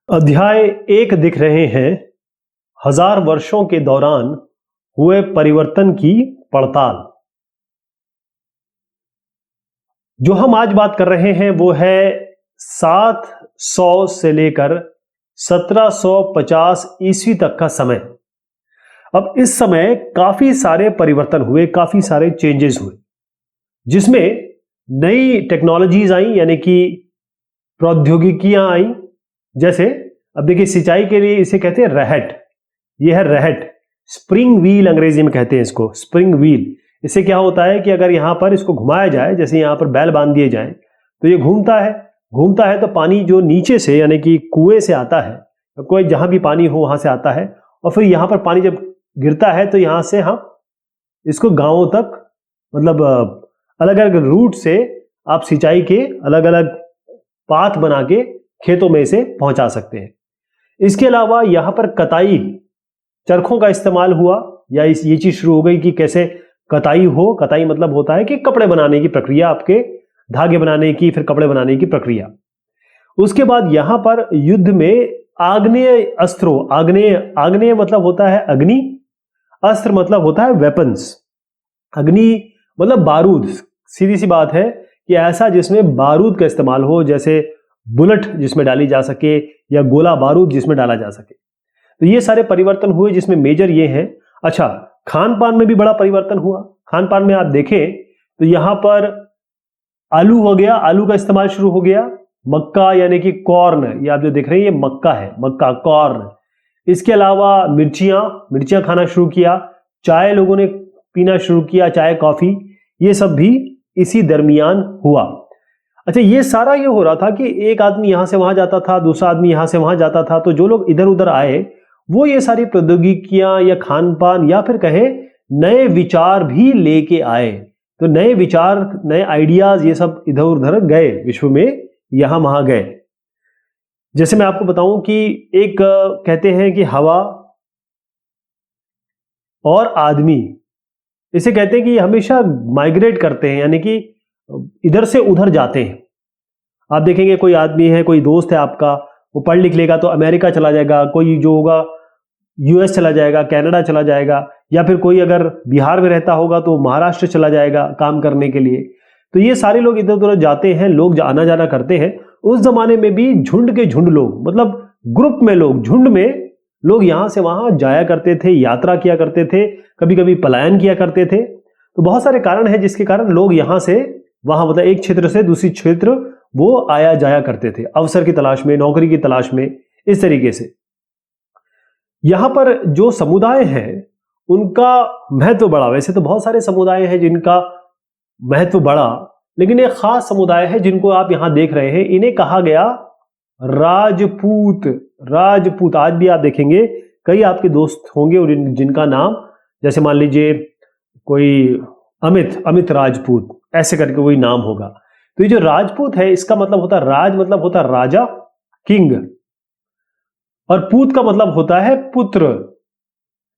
अध्याय 1 दिख रहे हैं हजार वर्षों के दौरान हुए परिवर्तन की पड़ताल। जो हम आज बात कर रहे हैं वो है 700 से लेकर 1750 ईस्वी तक का समय। अब इस समय काफी सारे परिवर्तन हुए, काफी सारे चेंजेस हुए, जिसमें नई टेक्नोलॉजीज आई, यानी कि प्रौद्योगिकियां आई। जैसे अब देखिए, सिंचाई के लिए इसे कहते हैं रहट। यह है रहट, स्प्रिंग व्हील अंग्रेजी में कहते हैं इसको, स्प्रिंग व्हील। इससे क्या होता है कि अगर यहां पर इसको घुमाया जाए, जैसे यहां पर बैल बांध दिए जाए, तो ये घूमता है तो पानी जो नीचे से यानी कि कुएं से आता है, कोई जहां भी पानी हो वहां से आता है, और फिर यहां पर पानी जब गिरता है तो यहां से हम इसको गांवों तक, मतलब अलग अलग रूट से आप सिंचाई के अलग अलग पाथ बना के खेतों में इसे पहुंचा सकते हैं। इसके अलावा यहां पर कताई, चरखों का इस्तेमाल हुआ, या ये चीज शुरू हो गई कि कैसे कताई हो। कताई मतलब होता है कि कपड़े बनाने की प्रक्रिया, आपके धागे बनाने की, फिर कपड़े बनाने की प्रक्रिया। उसके बाद यहां पर युद्ध में आग्नेय अस्त्रों, आग्नेय मतलब होता है अग्नि, अस्त्र मतलब होता है वेपन्स। अग्नि मतलब बारूद, सीधी सी बात है कि ऐसा जिसमें बारूद का इस्तेमाल हो, जैसे बुलेट जिसमें डाली जा सके या गोला बारूद जिसमें डाला जा सके। तो ये सारे परिवर्तन हुए, जिसमें मेजर ये हैं। अच्छा, खान पान में भी बड़ा परिवर्तन हुआ। खान पान में आप देखें तो यहां पर आलू हो गया, आलू का इस्तेमाल शुरू हो गया। मक्का यानी कि कॉर्न, ये आप जो देख रहे हैं ये मक्का है, मक्का कॉर्न। इसके अलावा मिर्चियां खाना शुरू किया। चाय लोगों ने पीना शुरू किया, चाय कॉफी, ये सब भी इसी दरमियान हुआ। अच्छा, ये सारा ये हो रहा था कि एक आदमी यहां से वहां जाता था, दूसरा आदमी यहां से वहां जाता था, तो जो लोग इधर उधर आए वो ये सारी प्रौद्योगिकियां या खान पान या फिर कहें नए विचार भी लेके आए। तो नए विचार, नए आइडियाज, ये सब इधर उधर गए विश्व में, यहां वहां गए। जैसे मैं आपको बताऊं कि एक कहते हैं कि हवा और आदमी, इसे कहते हैं कि ये हमेशा माइग्रेट करते हैं, यानी कि इधर से उधर जाते हैं। आप देखेंगे कोई आदमी है, कोई दोस्त है आपका, वो पढ़ लिख लेगा तो अमेरिका चला जाएगा, कोई जो होगा यूएस चला जाएगा, कनाडा चला जाएगा, या फिर कोई अगर बिहार में रहता होगा तो महाराष्ट्र चला जाएगा काम करने के लिए। तो ये सारे लोग इधर उधर जाते हैं, लोग आना जाना करते हैं। उस जमाने में भी झुंड के झुंड लोग, मतलब ग्रुप में लोग, झुंड में लोग यहां से वहां जाया करते थे, यात्रा किया करते थे, कभी कभी पलायन किया करते थे। तो बहुत सारे कारण हैं जिसके कारण लोग यहां से वहां, मतलब एक क्षेत्र से दूसरी क्षेत्र वो आया जाया करते थे, अवसर की तलाश में, नौकरी की तलाश में, इस तरीके से। यहां पर जो समुदाय हैं उनका महत्व बड़ा। वैसे तो बहुत सारे समुदाय हैं जिनका महत्व बड़ा, लेकिन एक खास समुदाय है जिनको आप यहां देख रहे हैं, इन्हें कहा गया राजपूत। राजपूत आज भी आप देखेंगे कई आपके दोस्त होंगे और जिनका नाम, जैसे मान लीजिए कोई अमित राजपूत, ऐसे करके कोई नाम होगा। तो ये जो राजपूत है, इसका मतलब होता है राज, मतलब होता है राजा, किंग, और पूत का मतलब होता है पुत्र।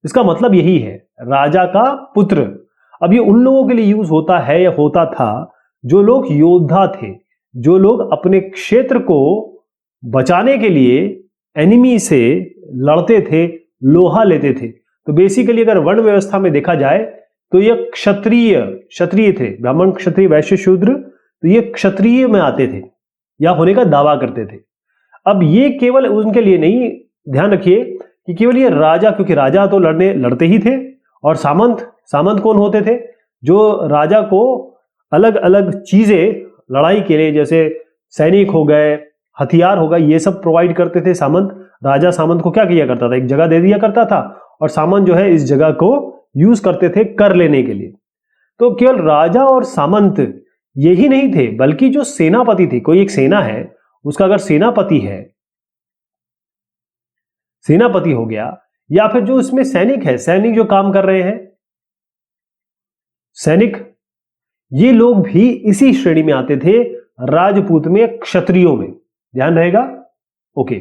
इसका मतलब यही है, राजा का पुत्र। अब ये उन लोगों के लिए यूज होता है या होता था जो लोग योद्धा थे, जो लोग अपने क्षेत्र को बचाने के लिए एनिमी से लड़ते थे, लोहा लेते थे। तो बेसिकली अगर वर्ण व्यवस्था में देखा जाए तो ये क्षत्रिय थे, ब्राह्मण, क्षत्रिय, वैश्य, शूद्र। तो ये क्षत्रिय में आते थे या होने का दावा करते थे। अब ये केवल उनके लिए नहीं, ध्यान रखिए कि केवल ये राजा, क्योंकि राजा तो लड़ते ही थे, और सामंत कौन होते थे? जो राजा को अलग अलग चीजें लड़ाई के लिए, जैसे सैनिक हो गए, हथियार हो गए, ये सब प्रोवाइड करते थे सामंत। राजा सामंत को क्या किया करता था? एक जगह दे दिया करता था, और सामंत जो है इस जगह को यूज करते थे कर लेने के लिए। तो केवल राजा और सामंत यही नहीं थे, बल्कि जो सेनापति थे, कोई एक सेना है, उसका अगर सेनापति है, सेनापति हो गया, या फिर जो इसमें सैनिक है, सैनिक जो काम कर रहे हैं, सैनिक, ये लोग भी इसी श्रेणी में आते थे, राजपूत में, क्षत्रियों में। ध्यान रहेगा। ओके,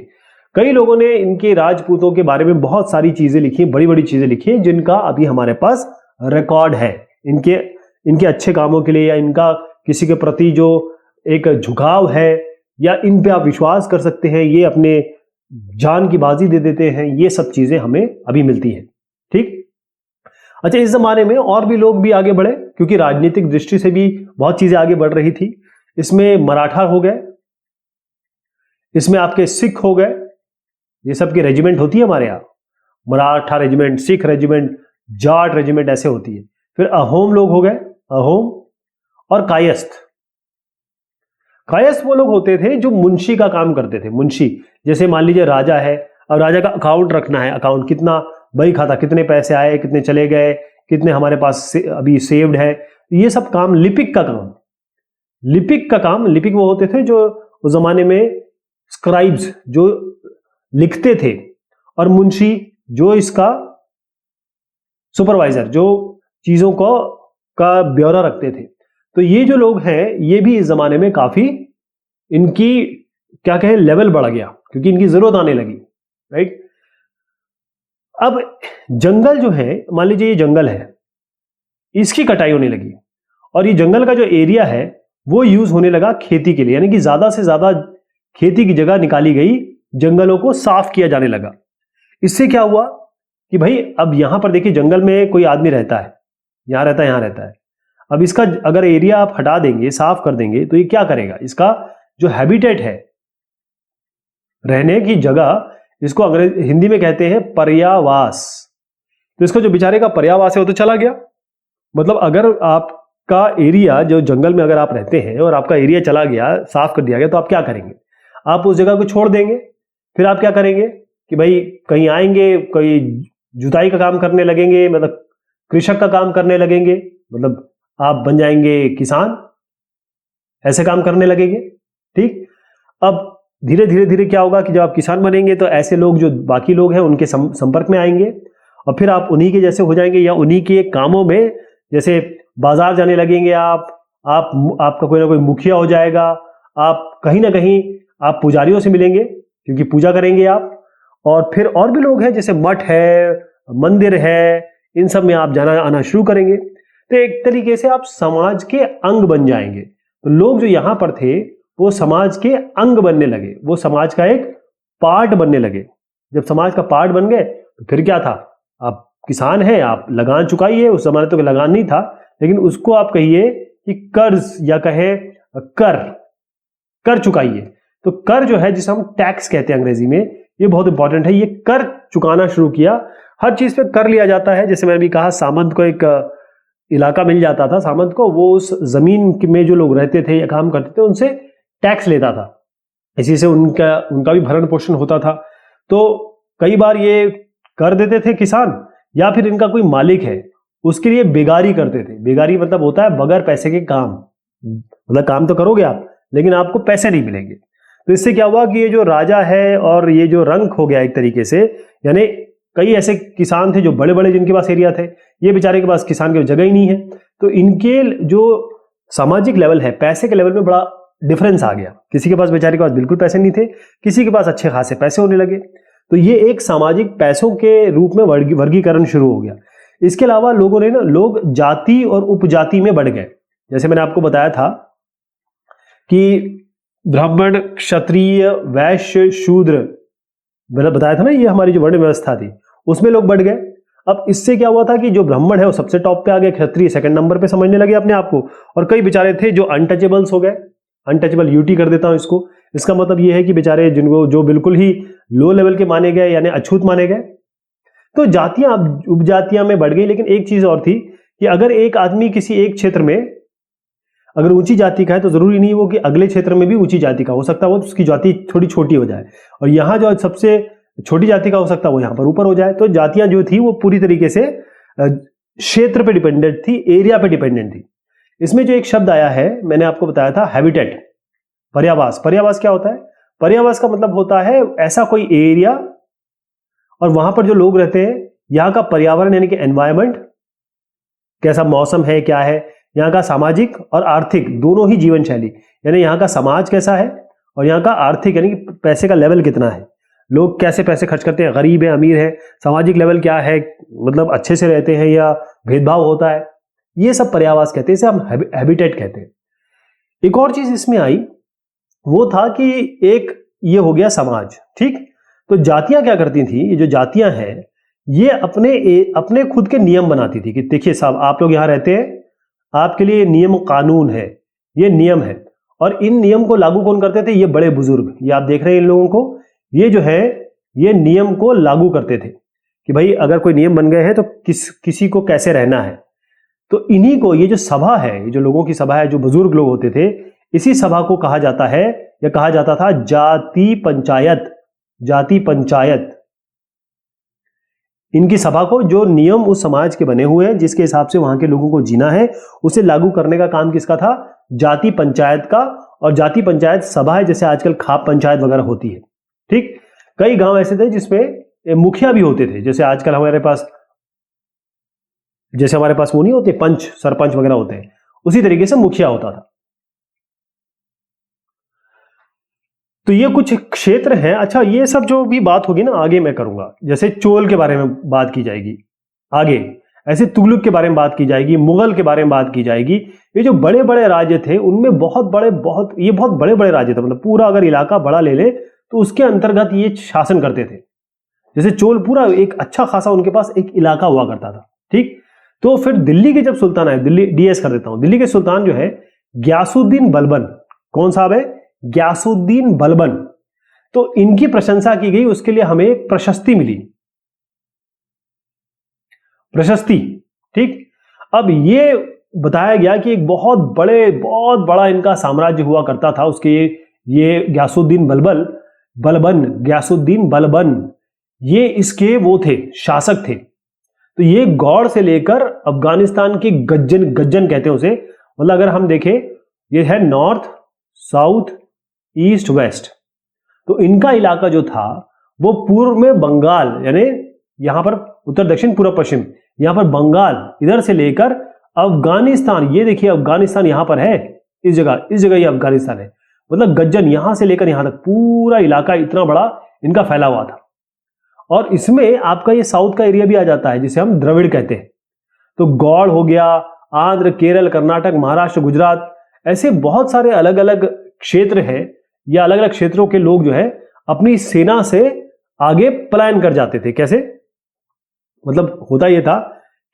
कई लोगों ने इनके राजपूतों के बारे में बहुत सारी चीजें लिखी, बड़ी बड़ी चीजें लिखी, जिनका अभी हमारे पास रिकॉर्ड है। इनके अच्छे कामों के लिए, या इनका किसी के प्रति जो एक झुकाव है, या इन पे आप विश्वास कर सकते हैं, ये अपने जान की बाजी दे देते हैं, ये सब चीजें हमें अभी मिलती हैं। ठीक। अच्छा, इस जमाने में और भी लोग भी आगे बढ़े, क्योंकि राजनीतिक दृष्टि से भी बहुत चीजें आगे बढ़ रही थी। इसमें मराठा हो गए, इसमें आपके सिख हो गए, ये सब की रेजिमेंट होती है हमारे यहाँ, Maratha regiment, Sikh regiment, Jat regiment ऐसे होती है। फिर अहोम लोग हो गए, अहोम, और कायस्थ। कायस्थ वो लोग होते थे जो मुंशी का काम करते थे। मुंशी, जैसे मान लीजिए राजा है, अब राजा का अकाउंट रखना है, अकाउंट कितना बही खाता, कितने पैसे आए, कितने चले गए, कितने हमारे पास अभी सेव्ड है, ये सब काम, लिपिक का काम। लिपिक का काम, लिपिक वो होते थे जो उस जमाने में स्क्राइब्स जो लिखते थे, और मुंशी जो इसका सुपरवाइजर, जो चीजों को का ब्यौरा रखते थे। तो ये जो लोग हैं, ये भी इस जमाने में काफी इनकी क्या कहें लेवल बढ़ गया, क्योंकि इनकी जरूरत आने लगी। राइट। अब जंगल जो है, मान लीजिए ये जंगल है, इसकी कटाई होने लगी, और ये जंगल का जो एरिया है वो यूज होने लगा खेती के लिए, यानी कि ज्यादा से ज्यादा खेती की जगह निकाली गई, जंगलों को साफ किया जाने लगा। इससे क्या हुआ कि भाई अब यहां पर देखिए, जंगल में कोई आदमी रहता है, यहां रहता है, यहां रहता है। अब इसका अगर एरिया आप हटा देंगे, साफ कर देंगे, तो ये क्या करेगा, इसका जो हैबिटेट है, रहने की जगह, इसको अंग्रेजी हिंदी में कहते हैं पर्यावास। तो इसका जो बेचारे का पर्यावास है वो तो चला गया। मतलब अगर आपका एरिया, जो जंगल में अगर आप रहते हैं और आपका एरिया चला गया, साफ कर दिया गया, तो आप क्या करेंगे, आप उस जगह को छोड़ देंगे। फिर आप क्या करेंगे कि भाई कहीं आएंगे, कोई जुताई का काम करने लगेंगे, मतलब कृषक का काम करने लगेंगे, मतलब आप बन जाएंगे किसान, ऐसे काम करने लगेंगे। ठीक। अब धीरे धीरे धीरे क्या होगा कि जब आप किसान बनेंगे तो ऐसे लोग जो बाकी लोग हैं उनके संपर्क में आएंगे, और फिर आप उन्हीं के जैसे हो जाएंगे, या उन्हीं के कामों में, जैसे बाजार जाने लगेंगे आपका कोई ना कोई मुखिया हो जाएगा, आप कहीं ना कहीं आप पुजारियों से मिलेंगे, क्योंकि पूजा करेंगे आप। और फिर और भी लोग हैं, जैसे मठ है, मंदिर है, इन सब में आप जाना आना शुरू करेंगे। तो एक तरीके से आप समाज के अंग बन जाएंगे। तो लोग जो यहां पर थे वो समाज के अंग बनने लगे, वो समाज का एक पार्ट बनने लगे। जब समाज का पार्ट बन गए तो फिर क्या था, आप किसान हैं, आप लगान चुकाइए। उस जमाने तो लगान नहीं था, लेकिन उसको आप कहिए कि कर्ज, या कहें कर चुकाइए। तो कर जो है, जिसे हम टैक्स कहते हैं अंग्रेजी में, ये बहुत इंपॉर्टेंट है। ये कर चुकाना शुरू किया, हर चीज पे कर लिया जाता है। जैसे मैंने भी कहा, सामंत को एक इलाका मिल जाता था, सामंत को, वो उस जमीन में जो लोग रहते थे या काम करते थे उनसे टैक्स लेता था, इसी से उनका भी भरण पोषण होता था। तो कई बार ये कर देते थे किसान, या फिर इनका कोई मालिक है उसके लिए बेगारी करते थे। बेगारी मतलब होता है बगैर पैसे के काम, मतलब काम तो करोगे आप लेकिन आपको पैसे नहीं मिलेंगे। तो इससे क्या हुआ कि ये जो राजा है और ये जो रंक हो गया एक तरीके से, यानी कई ऐसे किसान थे जो बड़े बड़े जिनके पास एरिया थे, ये बेचारे के पास किसान की जगह ही नहीं है। तो इनके जो सामाजिक लेवल है, पैसे के लेवल में बड़ा डिफरेंस आ गया। किसी के पास, बेचारे के पास बिल्कुल पैसे नहीं थे, किसी के पास अच्छे खासे पैसे होने लगे। तो ये एक सामाजिक पैसों के रूप में वर्गीकरण शुरू हो गया। इसके अलावा लोगों ने लोग जाति और उपजाति में बढ़ गए। जैसे मैंने आपको बताया था कि ब्राह्मण, क्षत्रिय, वैश्य, शूद्र, मैंने बताया था ना, ये हमारी जो वर्ण व्यवस्था थी उसमें लोग बढ़ गए। अब इससे क्या हुआ था कि जो ब्राह्मण है वो सबसे टॉप पे आ गए, क्षत्रिय सेकंड नंबर पे समझने लगे अपने आप को, और कई बेचारे थे जो अनटचेबल्स हो गए। अनटचेबल यूटी कर देता हूं इसको। इसका मतलब ये है कि बेचारे जिनको जो बिल्कुल ही लो लेवल के माने गए, यानी अछूत माने गए। तो जातियां उपजातियां में बढ़ गई। लेकिन एक चीज और थी कि अगर एक आदमी किसी एक क्षेत्र में अगर ऊंची जाति का है तो जरूरी नहीं वो कि अगले क्षेत्र में भी ऊंची जाति का हो सकता है, वो उसकी जाति थोड़ी छोटी हो जाए, और यहां जो सबसे छोटी जाति का हो सकता है वो यहां पर ऊपर हो जाए। तो जातियां जो थी वो पूरी तरीके से क्षेत्र पे डिपेंडेंट थी, एरिया पे डिपेंडेंट थी। इसमें जो एक शब्द आया है, मैंने आपको बताया था, हैबिटेट, पर्यावास। पर्यावास क्या होता है? पर्यावास का मतलब होता है ऐसा कोई एरिया और वहां पर जो लोग रहते हैं, यहाँ का पर्यावरण यानी कि एनवायरमेंट, कैसा मौसम है, क्या है, यहाँ का सामाजिक और आर्थिक दोनों ही जीवन शैली, यानी यहाँ का समाज कैसा है और यहाँ का आर्थिक यानी कि पैसे का लेवल कितना है, लोग कैसे पैसे खर्च करते हैं, गरीब है, अमीर है, सामाजिक लेवल क्या है, मतलब अच्छे से रहते हैं या भेदभाव होता है, ये सब पर्यावास कहते हैं, इसे हम हैबिटेट कहते हैं। एक और चीज इसमें आई वो था कि एक ये हो गया समाज, ठीक। तो जातियां क्या करती थी, ये जो जातियां हैं ये अपने खुद के नियम बनाती थी कि देखिए साहब आप लोग यहां रहते हैं, आपके लिए नियम कानून है, ये नियम है। और इन नियम को लागू कौन करते थे, ये बड़े बुजुर्ग, ये आप देख रहे हैं इन लोगों को, ये जो है ये नियम को लागू करते थे कि भाई अगर कोई नियम बन गए हैं तो किसी को कैसे रहना है। तो इन्हीं को, ये जो सभा है, ये जो लोगों की सभा है, जो बुजुर्ग लोग होते थे, इसी सभा को कहा जाता है या कहा जाता था जाति पंचायत। जाति पंचायत, इनकी सभा को, जो नियम उस समाज के बने हुए हैं जिसके हिसाब से वहां के लोगों को जीना है, उसे लागू करने का काम किसका था, जाति पंचायत का। और जाति पंचायत सभा है, जैसे आजकल खाप पंचायत वगैरह होती है। ठीक, कई गांव ऐसे थे जिसमें मुखिया भी होते थे, जैसे आजकल हमारे पास वो नहीं होते पंच, सरपंच वगैरह होते हैं, उसी तरीके से मुखिया होता था। तो ये कुछ क्षेत्र हैं। अच्छा, ये सब जो भी बात होगी ना आगे मैं करूंगा, जैसे चोल के बारे में बात की जाएगी आगे, ऐसे तुगलक के बारे में बात की जाएगी, मुगल के बारे में बात की जाएगी। ये जो बड़े बड़े राज्य थे उनमें बहुत बड़े बड़े राज्य थे, मतलब पूरा अगर इलाका बड़ा ले ले तो उसके अंतर्गत ये शासन करते थे। जैसे चोल पूरा एक अच्छा खासा उनके पास एक इलाका हुआ करता था। ठीक, तो फिर दिल्ली के जब सुल्तान आए, दिल्ली डीएस कर देता हूं, दिल्ली के सुल्तान जो है ग्यासुद्दीन बलबन, कौन साहब है, ग्यासुद्दीन बलबन। तो इनकी प्रशंसा की गई, उसके लिए हमें एक प्रशस्ति मिली, प्रशस्ति। ठीक, अब ये बताया गया कि एक बहुत बड़ा इनका साम्राज्य हुआ करता था, उसके ये ग्यासुद्दीन ग्यासुद्दीन बलबन, ये इसके वो थे, शासक थे। तो ये गौड़ से लेकर अफगानिस्तान के गज्जन कहते हैं उसे, मतलब अगर हम देखें ये है नॉर्थ, साउथ, ईस्ट, वेस्ट। तो इनका इलाका जो था वो पूर्व में बंगाल, यानी यहां पर उत्तर दक्षिण पूर्व पश्चिम, यहां पर बंगाल, इधर से लेकर अफगानिस्तान, ये देखिए अफगानिस्तान यहां पर है, इस जगह ये अफगानिस्तान है, मतलब गज्जन यहां से लेकर यहां तक पूरा इलाका इतना बड़ा इनका फैला हुआ था। और इसमें आपका ये साउथ का एरिया भी आ जाता है जिसे हम द्रविड़ कहते हैं। तो गौड़ हो गया, आंध्र, केरल, कर्नाटक, महाराष्ट्र, गुजरात, ऐसे बहुत सारे अलग अलग क्षेत्र हैं, या अलग अलग क्षेत्रों के लोग जो है अपनी सेना से आगे पलायन कर जाते थे। कैसे, मतलब होता यह था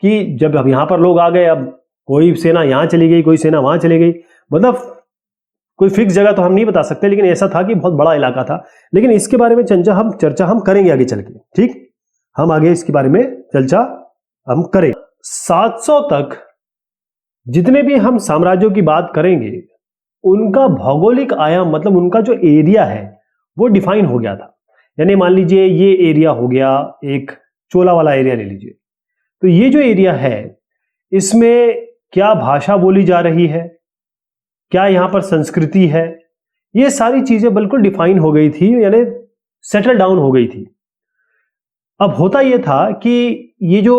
कि जब अब यहां पर लोग आ गए, अब कोई सेना यहां चली गई, कोई सेना वहां चली गई, मतलब कोई फिक्स जगह तो हम नहीं बता सकते, लेकिन ऐसा था कि बहुत बड़ा इलाका था। लेकिन इसके बारे में चर्चा हम करेंगे आगे चल के। ठीक, हम आगे इसके बारे में चर्चा हम करेंगे। 700 तक जितने भी हम साम्राज्यों की बात करेंगे, उनका भौगोलिक आयाम, मतलब उनका जो एरिया है वो डिफाइन हो गया था। यानी मान लीजिए ये एरिया हो गया, एक चोला वाला एरिया ले लीजिए, तो ये जो एरिया है इसमें क्या भाषा बोली जा रही है, क्या यहां पर संस्कृति है, ये सारी चीजें बिल्कुल डिफाइन हो गई थी, यानी सेटल डाउन हो गई थी। अब होता यह था कि ये जो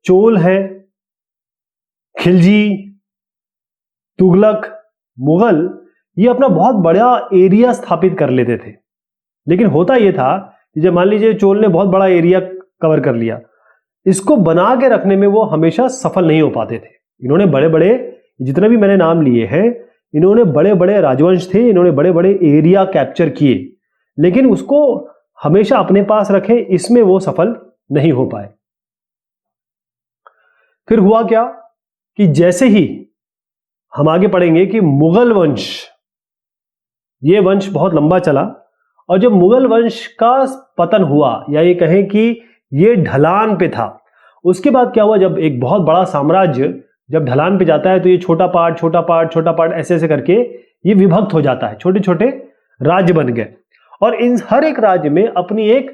चोल है, खिलजी, तुगलक, मुगल, ये अपना बहुत बड़ा एरिया स्थापित कर लेते थे। लेकिन होता यह था कि जब मान लीजिए चोल ने बहुत बड़ा एरिया कवर कर लिया, इसको बना के रखने में वो हमेशा सफल नहीं हो पाते थे। इन्होंने बड़े बड़े, जितने भी मैंने नाम लिए हैं, इन्होंने बड़े बड़े राजवंश थे, इन्होंने बड़े बड़े एरिया कैप्चर किए, लेकिन उसको हमेशा अपने पास रखे, इसमें वो सफल नहीं हो पाए। फिर हुआ क्या कि जैसे ही हम आगे पढ़ेंगे कि मुगल वंश, ये वंश बहुत लंबा चला, और जब मुगल वंश का पतन हुआ, या ये कहें कि ये ढलान पे था, उसके बाद क्या हुआ, जब एक बहुत बड़ा साम्राज्य जब ढलान पे जाता है तो ये छोटा पार्ट छोटा पार्ट छोटा पार्ट ऐसे ऐसे करके ये विभक्त हो जाता है, छोटे छोटे राज्य बन गए। और इन हर एक राज्य में अपनी एक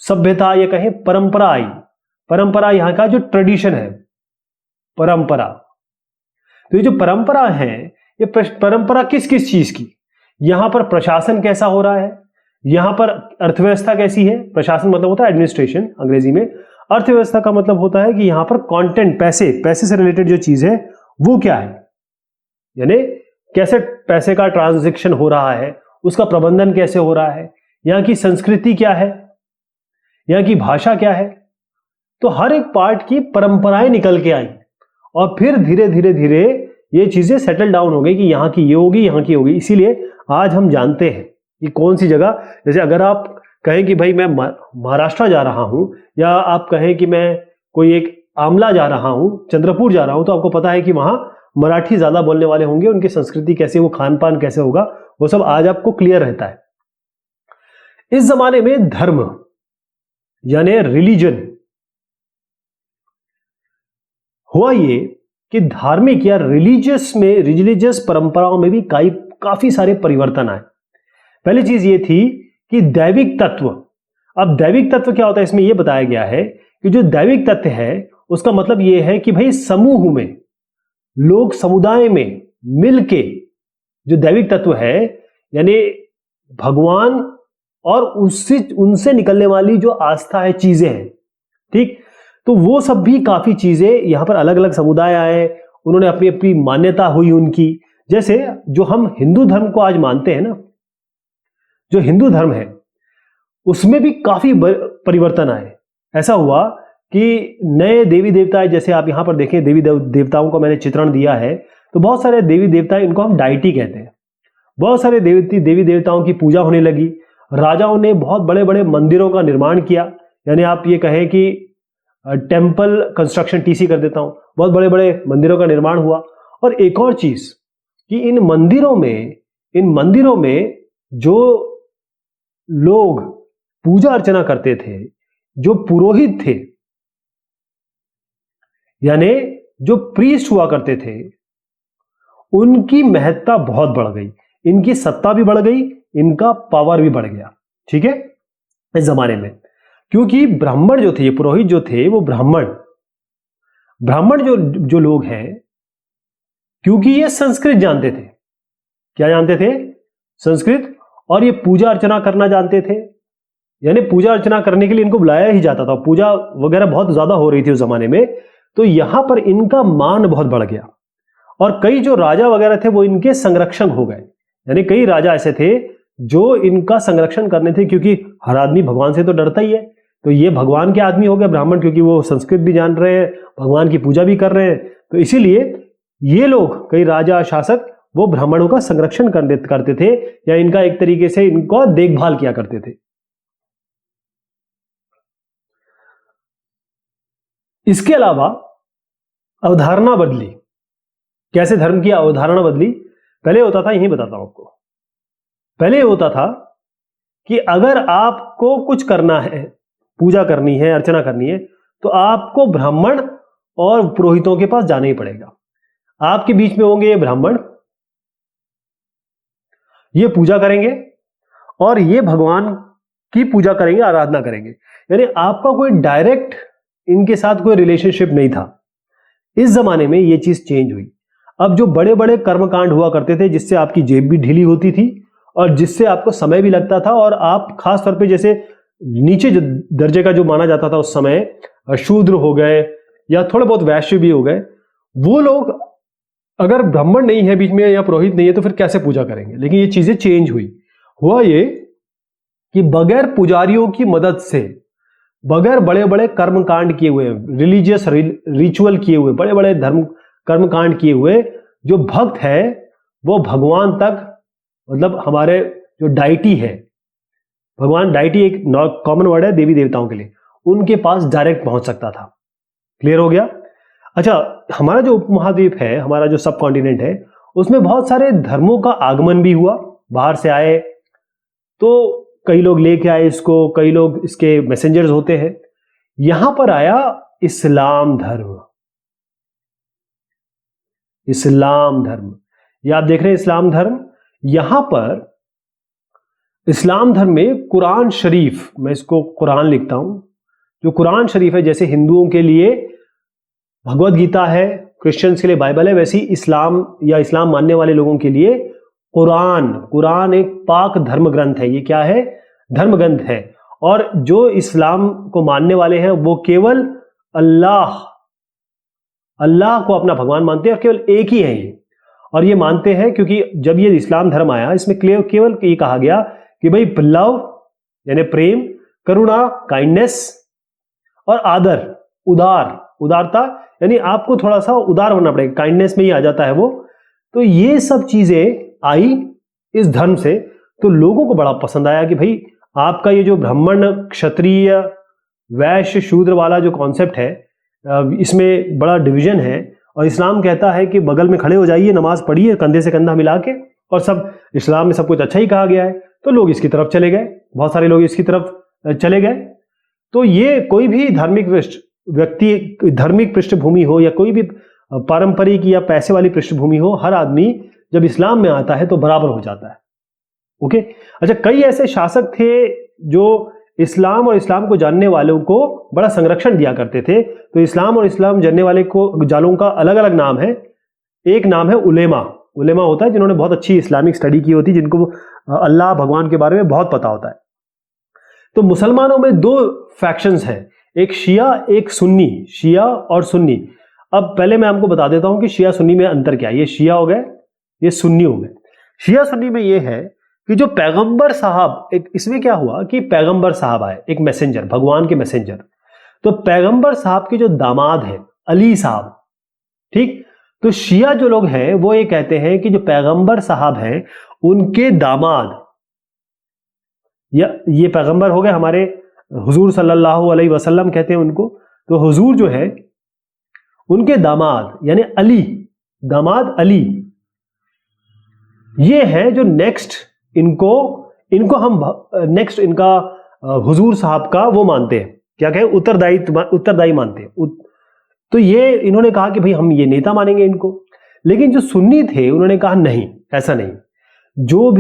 सभ्यता, या कहें परंपरा आई। परंपरा यहां का जो ट्रेडिशन है, परंपरा। तो ये जो परंपरा है, ये परंपरा किस किस चीज की, यहां पर प्रशासन कैसा हो रहा है, यहां पर अर्थव्यवस्था कैसी है। प्रशासन मतलब होता है एडमिनिस्ट्रेशन अंग्रेजी में, अर्थव्यवस्था का मतलब होता है कि यहां पर कंटेंट, पैसे से रिलेटेड जो चीज है वो क्या है, यानी कैसे पैसे का ट्रांजैक्शन हो रहा है, उसका प्रबंधन कैसे हो रहा है, यहां की संस्कृति क्या है, यहां की भाषा क्या है। तो हर एक पार्ट की परंपराएं निकल के आई, और फिर धीरे धीरे धीरे ये चीजें सेटल डाउन हो गई कि यहां की ये होगी, यहां की होगी। इसीलिए आज हम जानते हैं कि कौन सी जगह, जैसे अगर आप कहें कि भाई मैं महाराष्ट्र जा रहा हूं, या आप कहें कि मैं कोई एक आमला जा रहा हूं, चंद्रपुर जा रहा हूं, तो आपको पता है कि वहां मराठी ज्यादा बोलने वाले होंगे, उनकी संस्कृति कैसे, वो खान पान कैसे होगा, वो सब आज आपको क्लियर रहता है। इस जमाने में धर्म यानी रिलीजन हुआ ये कि धार्मिक या रिलीजियस परंपराओं में भी काफी सारे परिवर्तन आए। पहली चीज ये थी कि दैविक तत्व। अब दैविक तत्व क्या होता है, इसमें यह बताया गया है कि जो दैविक तत्व है उसका मतलब यह है कि भाई समूह में लोग, समुदाय में मिलके जो दैविक तत्व है यानी भगवान और उनसे निकलने वाली जो आस्था है, चीजें हैं, ठीक, तो वो सब भी काफी चीजें यहां पर अलग अलग समुदाय आए, उन्होंने अपनी अपनी मान्यता हुई उनकी। जैसे जो हम हिंदू धर्म को आज मानते हैं ना, जो हिंदू धर्म है उसमें भी काफी परिवर्तन आए। ऐसा हुआ कि नए देवी देवता, जैसे आप यहां पर देखें देवी देवताओं का मैंने चित्रण दिया है, तो बहुत सारे देवी देवता, इनको हम डाइटी कहते हैं, बहुत सारे देवी देवताओं की पूजा होने लगी। राजाओं ने बहुत बड़े बड़े मंदिरों का निर्माण किया, यानी आप ये कहें कि टेम्पल कंस्ट्रक्शन, टीसी कर देता हूं, बहुत बड़े बड़े मंदिरों का निर्माण हुआ। और एक और चीज कि इन मंदिरों में जो लोग पूजा अर्चना करते थे, जो पुरोहित थे यानी जो प्रीस्ट हुआ करते थे, उनकी महत्ता बहुत बढ़ गई, इनकी सत्ता भी बढ़ गई, इनका पावर भी बढ़ गया, ठीक है, इस जमाने में। क्योंकि ब्राह्मण जो थे, पुरोहित जो थे, वो ब्राह्मण जो लोग हैं, क्योंकि ये संस्कृत जानते थे, क्या जानते थे, संस्कृत, और ये पूजा अर्चना करना जानते थे, यानी पूजा अर्चना करने के लिए इनको बुलाया ही जाता था, पूजा वगैरह बहुत ज्यादा हो रही थी उस जमाने में, तो यहां पर इनका मान बहुत बढ़ गया। और कई जो राजा वगैरह थे वो इनके संरक्षक हो गए, यानी कई राजा ऐसे थे जो इनका संरक्षण करने थे, क्योंकि हर आदमी भगवान से तो डरता ही है, तो ये भगवान के आदमी हो गए ब्राह्मण, क्योंकि वो संस्कृत भी जान रहे हैं, भगवान की पूजा भी कर रहे हैं, तो इसीलिए ये लोग, कई राजा शासक, वो ब्राह्मणों का संरक्षण करते थे, या इनका एक तरीके से इनको देखभाल किया करते थे। इसके अलावा अवधारणा बदली। कैसे धर्म की अवधारणा बदली? पहले होता था, यही बताता हूं आपको, पहले होता था कि अगर आपको कुछ करना है, पूजा करनी है, अर्चना करनी है, तो आपको ब्राह्मण और पुरोहितों के पास जाना ही पड़ेगा। आपके बीच में होंगे ये ब्राह्मण, ये पूजा करेंगे और ये भगवान की पूजा करेंगे, आराधना करेंगे, यानी आपका कोई डायरेक्ट इनके साथ कोई रिलेशनशिप नहीं था। इस जमाने में ये चीज चेंज हुई। अब जो बड़े बड़े कर्मकांड हुआ करते थे, जिससे आपकी जेब भी ढीली होती थी और जिससे आपको समय भी लगता था, और आप खास तौर पे जैसे नीचे दर्जे का जो माना जाता था उस समय, शूद्र हो गए या थोड़े बहुत वैश्य भी हो गए, वो लोग अगर ब्राह्मण नहीं है बीच में या पुरोहित नहीं है तो फिर कैसे पूजा करेंगे। लेकिन ये चीजें चेंज हुआ ये कि बगैर पुजारियों की मदद से, बगैर बड़े बड़े कर्मकांड किए हुए, रिलीजियस रिचुअल किए हुए, बड़े बड़े धर्म कर्मकांड किए हुए, जो भक्त है वो भगवान तक, मतलब हमारे जो डाइटी है, भगवान, डाइटी एक कॉमन वर्ड है देवी देवताओं के लिए, उनके पास डायरेक्ट पहुंच सकता था। क्लियर हो गया? अच्छा, हमारा जो उपमहाद्वीप है, हमारा जो सब कॉन्टिनेंट है, उसमें बहुत सारे धर्मों का आगमन भी हुआ, बाहर से आए, तो कई लोग लेके आए इसको, कई लोग इसके मैसेंजर्स होते हैं। यहां पर आया इस्लाम धर्म। इस्लाम धर्म, ये आप देख रहे हैं इस्लाम धर्म। यहां पर इस्लाम धर्म में कुरान शरीफ, मैं इसको कुरान लिखता हूं, जो कुरान शरीफ है, जैसे हिंदुओं के लिए भगवत गीता है, क्रिश्चियंस के लिए बाइबल है, वैसे इस्लाम या इस्लाम मानने वाले लोगों के लिए कुरान एक पाक धर्म ग्रंथ है। ये क्या है? धर्म ग्रंथ है। और जो इस्लाम को मानने वाले हैं वो केवल अल्लाह को अपना भगवान मानते हैं, और केवल एक ही है ये। और ये मानते हैं क्योंकि जब ये इस्लाम धर्म आया, इसमें केवल ये कहा गया कि भाई लव यानी प्रेम, करुणा काइंडनेस, और आदर उदारता, यानी आपको थोड़ा सा उदार होना पड़ेगा, काइंडनेस में ही आ जाता है वो। तो ये सब चीजें आई इस धर्म से, तो लोगों को बड़ा पसंद आया कि भाई आपका ये जो ब्राह्मण, क्षत्रिय, वैश्य, शूद्र वाला जो कॉन्सेप्ट है, इसमें बड़ा डिवीजन है। और इस्लाम कहता है कि बगल में खड़े हो जाइए, नमाज पढ़िए कंधे से कंधा मिला के, और सब इस्लाम में सब कुछ अच्छा ही कहा गया है। तो लोग इसकी तरफ चले गए, बहुत सारे लोग इसकी तरफ चले गए। तो ये कोई भी धार्मिक व्यक्ति, धार्मिक पृष्ठभूमि हो या कोई भी पारंपरिक या पैसे वाली पृष्ठभूमि हो, हर आदमी जब इस्लाम में आता है तो बराबर हो जाता है। ओके, अच्छा, कई ऐसे शासक थे जो इस्लाम और इस्लाम को जानने वालों को बड़ा संरक्षण दिया करते थे। तो इस्लाम और इस्लाम जानने वाले को जालों का अलग अलग नाम है। एक नाम है उलेमा। उलेमा होता है जिन्होंने बहुत अच्छी इस्लामिक स्टडी की होती, जिनको अल्लाह भगवान के बारे में बहुत पता होता है। तो मुसलमानों में दो फैक्शंस हैं, एक शिया, एक सुन्नी। शिया और सुन्नी। अब पहले मैं आपको बता देता हूं कि शिया सुन्नी में अंतर क्या है। ये शिया हो गए, ये सुन्नी हो गए। शिया सुन्नी में ये है कि जो पैगंबर साहब, एक इसमें क्या हुआ कि पैगंबर साहब आए, एक मैसेंजर, भगवान के मैसेंजर। तो पैगंबर साहब के जो दामाद है अली साहब, ठीक, तो शिया जो लोग हैं वो ये कहते हैं कि जो पैगंबर साहब हैं उनके दामाद, या ये पैगंबर हो गए हमारे हुजूर सल्लल्लाहु अलैहि वसल्लम कहते हैं उनको। तो हुजूर जो है उनके दामाद यानी अली, दामाद अली, ये है जो नेक्स्ट इनको हम नेक्स्ट इनका हुजूर साहब का वो मानते हैं, क्या कहें, उत्तरदायी मानते हैं। तो ये इन्होंने कहा कि भाई हम ये नेता मानेंगे इनको। लेकिन जो सुन्नी थे उन्होंने कहा नहीं, ऐसा नहीं, जो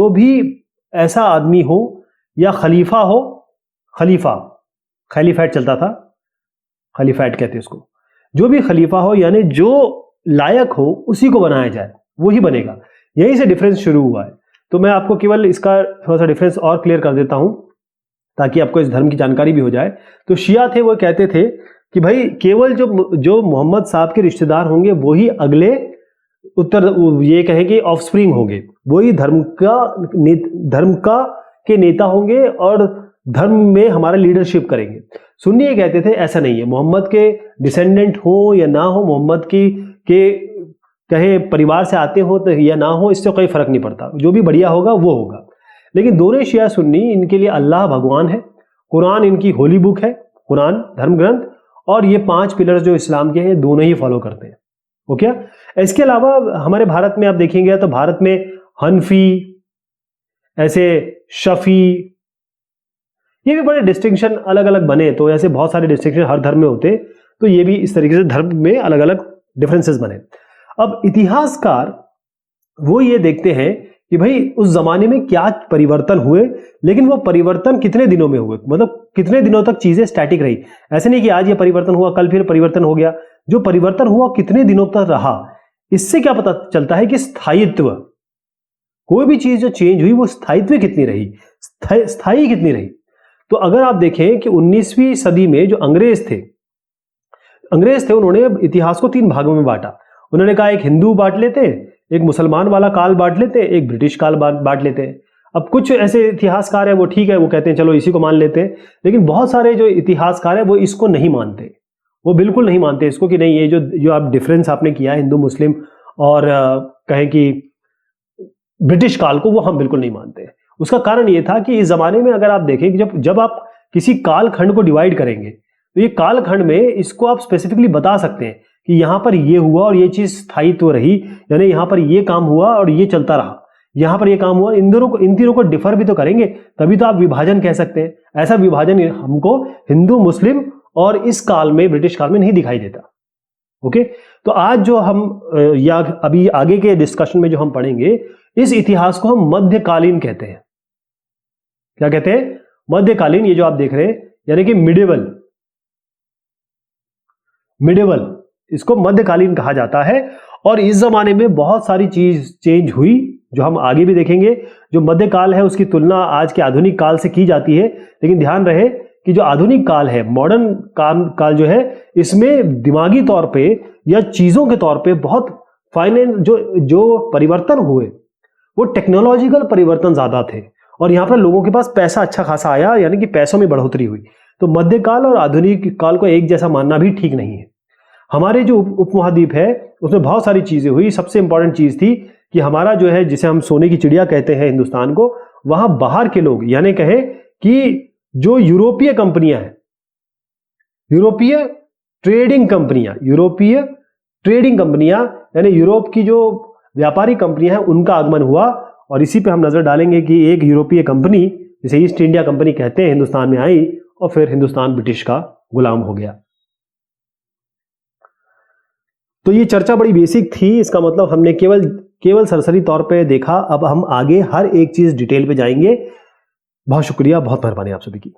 भी ऐसा आदमी हो या खलीफा हो, खलीफैट चलता था, खलीफैट कहते हैं उसको, जो भी खलीफा हो यानी जो लायक हो उसी को बनाया जाए, वही बनेगा। यहीं से डिफरेंस शुरू हुआ है। तो मैं आपको केवल इसका थोड़ा सा डिफरेंस और क्लियर कर देता हूं ताकि आपको इस धर्म की जानकारी भी हो जाए। तो शिया थे, वो कहते थे कि भाई केवल जो मोहम्मद साहब के रिश्तेदार होंगे वही अगले ये कहें कि ऑफस्प्रिंग होंगे, वही धर्म के नेता होंगे और धर्म में हमारा लीडरशिप करेंगे। सुन्नी ये कहते थे ऐसा नहीं है, मोहम्मद के डिसेंडेंट हो या ना हो, मोहम्मद के कहे परिवार से आते हो तो या ना हो, इससे कोई फर्क नहीं पड़ता, जो भी बढ़िया होगा वो होगा। लेकिन दोनों शिया सुन्नी, इनके लिए अल्लाह भगवान है, कुरान इनकी होली बुक है, कुरान धर्म ग्रंथ, और ये 5 पिलर्स जो इस्लाम के हैं दोनों ही फॉलो करते हैं। ओके, इसके अलावा हमारे भारत में आप देखेंगे तो भारत में हनफी, ऐसे शफी, ये भी बड़े डिस्टिंक्शन अलग अलग बने। तो ऐसे बहुत सारे डिस्टिंक्शन हर धर्म में होते, तो ये भी इस तरीके से धर्म में अलग अलग डिफरेंसेस बने। अब इतिहासकार वो ये देखते हैं कि भाई उस जमाने में क्या परिवर्तन हुए, लेकिन वो परिवर्तन कितने दिनों में हुए, मतलब कितने दिनों तक चीजें स्टैटिक रही। ऐसे नहीं कि आज ये परिवर्तन हुआ कल फिर परिवर्तन हो गया, जो परिवर्तन हुआ कितने दिनों तक रहा। इससे क्या पता चलता है कि स्थायित्व, कोई भी चीज जो चेंज हुई वो स्थायित्व कितनी रही, स्थायी कितनी रही। तो अगर आप देखें कि 19वीं सदी में जो अंग्रेज थे उन्होंने इतिहास को 3 भागों में बांटा। उन्होंने कहा एक हिंदू बांट लेते, एक मुसलमान वाला काल बांट लेते, एक ब्रिटिश काल बांट लेते हैं। अब कुछ ऐसे इतिहासकार है वो ठीक है, वो कहते हैं चलो इसी को मान लेते हैं, लेकिन बहुत सारे जो इतिहासकार है वो इसको नहीं मानते, वो बिल्कुल नहीं मानते इसको कि नहीं, ये जो आप डिफरेंस आपने किया हिंदू मुस्लिम और कहें कि ब्रिटिश काल को, वो हम बिल्कुल नहीं मानते। उसका कारण ये था कि इस जमाने में अगर आप देखें कि जब आप किसी काल खंड को डिवाइड करेंगे तो ये काल खंड में इसको आप स्पेसिफिकली बता सकते हैं कि यहां पर ये हुआ और ये चीज स्थायित्व रही, यानी यहां पर ये काम हुआ और ये चलता रहा, यहां पर ये काम हुआ। इन तीनों को डिफर भी तो करेंगे, तभी तो आप विभाजन कह सकते हैं। ऐसा विभाजन हमको हिंदू मुस्लिम और इस काल में, ब्रिटिश काल में नहीं दिखाई देता। ओके, तो आज जो हम या अभी आगे के डिस्कशन में जो हम पढ़ेंगे, इस इतिहास को हम मध्यकालीन कहते हैं। क्या कहते हैं? मध्यकालीन। ये जो आप देख रहे हैं यानी कि मिडिवल, इसको मध्यकालीन कहा जाता है। और इस जमाने में बहुत सारी चीज चेंज हुई जो हम आगे भी देखेंगे। जो मध्यकाल है उसकी तुलना आज के आधुनिक काल से की जाती है, लेकिन ध्यान रहे कि जो आधुनिक काल है, मॉडर्न काल जो है, इसमें दिमागी तौर पे या चीजों के तौर पे बहुत जो परिवर्तन हुए वो टेक्नोलॉजिकल परिवर्तन ज्यादा थे, और यहां पर लोगों के पास पैसा अच्छा खासा आया, यानी कि पैसों में बढ़ोतरी हुई। तो मध्यकाल और आधुनिक काल को एक जैसा मानना भी ठीक नहीं है। हमारे जो उपमहाद्वीप है उसमें बहुत सारी चीजें हुई। सबसे इंपॉर्टेंट चीज थी कि हमारा जो है, जिसे हम सोने की चिड़िया कहते हैं हिंदुस्तान को, वहां बाहर के लोग, यानी कहें कि जो यूरोपीय कंपनियां हैं, यूरोपीय ट्रेडिंग कंपनियां यानी यूरोप की जो व्यापारिक कंपनियां हैं, उनका आगमन हुआ। और इसी पे हम नजर डालेंगे कि एक यूरोपीय कंपनी जिसे ईस्ट इंडिया कंपनी कहते हैं हिंदुस्तान में आई और फिर हिंदुस्तान ब्रिटिश का गुलाम हो गया। तो ये चर्चा बड़ी बेसिक थी, इसका मतलब हमने केवल सरसरी तौर पे देखा। अब हम आगे हर एक चीज डिटेल पे जाएंगे। बहुत शुक्रिया, बहुत मेहरबानी आप सभी की।